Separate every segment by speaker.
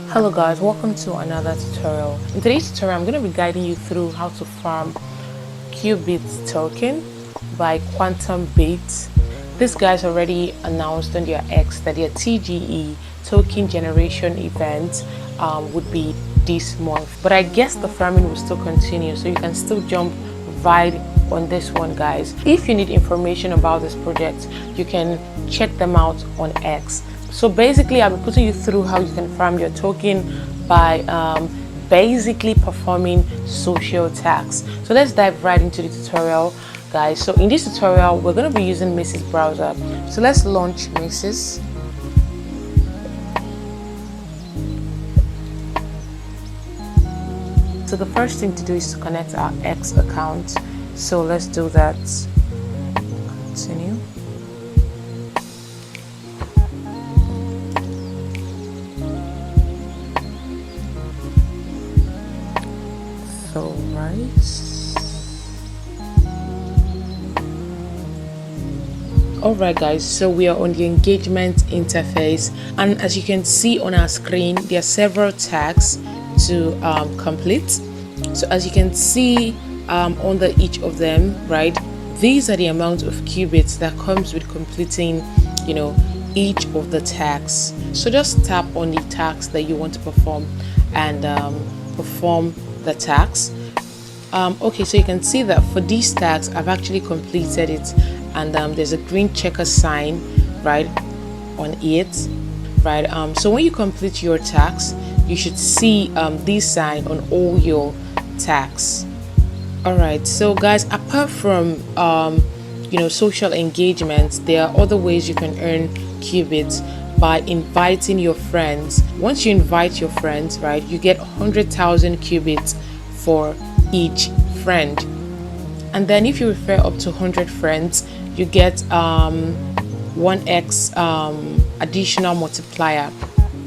Speaker 1: Hello guys, welcome to another tutorial. In today's tutorial, I'm going to be guiding you through how to farm Qbitz token by Qbitz. These guys already announced on their X that their TGE token generation event would be this month. But I guess the farming will still continue, so you can still jump right on this one, guys. If you need information about this project, you can check them out on X. So basically, I'll be putting you through how you can farm your token by basically performing social tags. So let's dive right into the tutorial, guys. So in this tutorial, we're going to be using Macy's browser. So let's launch Macy's. So the first thing to do is to connect our X account. So let's do that. Continue. So alright guys, so we are on the engagement interface, and as you can see on our screen, there are several tags to complete. So as you can see under each of them, right, these are the amount of qubits that comes with completing, you know, each of the tags. So just tap on the tags that you want to perform and perform the tags. Okay, so you can see that for these tags I've actually completed it, and there's a green checker sign right on it, right? So when you complete your tags, you should see this sign on all your tags. All right, so guys, apart from you know, social engagement, there are other ways you can earn qubits by inviting your friends. Once you invite your friends, right, you get 100,000 qubits for each friend, and then if you refer up to 100 friends, you get 1x additional multiplier.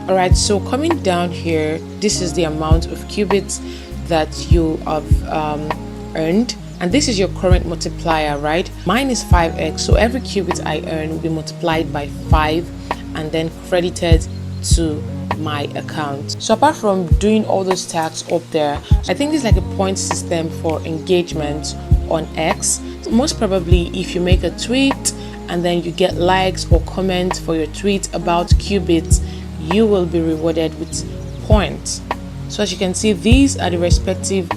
Speaker 1: All right, so coming down here, this is the amount of qubits that you have earned, and this is your current multiplier, right? Mine is 5x, so every qubit I earn will be multiplied by 5 and then credited to my account. So apart from doing all those tags up there, I think it's like a point system for engagement on X. Most probably, if you make a tweet and then you get likes or comments for your tweet about Qbitz, you will be rewarded with points. So as you can see, these are the respective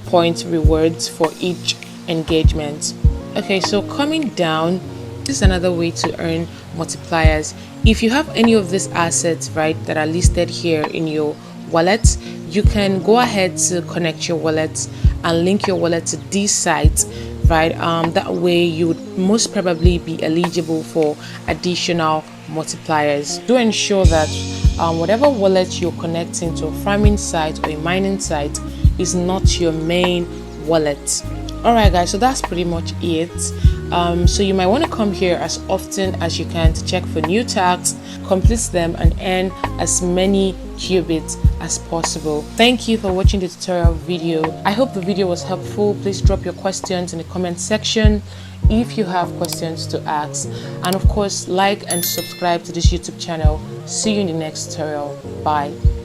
Speaker 1: point rewards for each engagement. Okay, so coming down, this is another way to earn multipliers. If you have any of these assets, right, that are listed here in your wallet, you can go ahead to connect your wallet and link your wallet to this site, right? That way you would most probably be eligible for additional multipliers. Do ensure that whatever wallet you're connecting to a farming site or a mining site is not your main wallet. Alright guys, so that's pretty much it. So you might want to come here as often as you can to check for new tags, complete them, and earn as many qubits as possible. Thank you for watching the tutorial video. I hope the video was helpful. Please drop your questions in the comment section if you have questions to ask, and of course like and subscribe to this YouTube channel. See you in the next tutorial. Bye.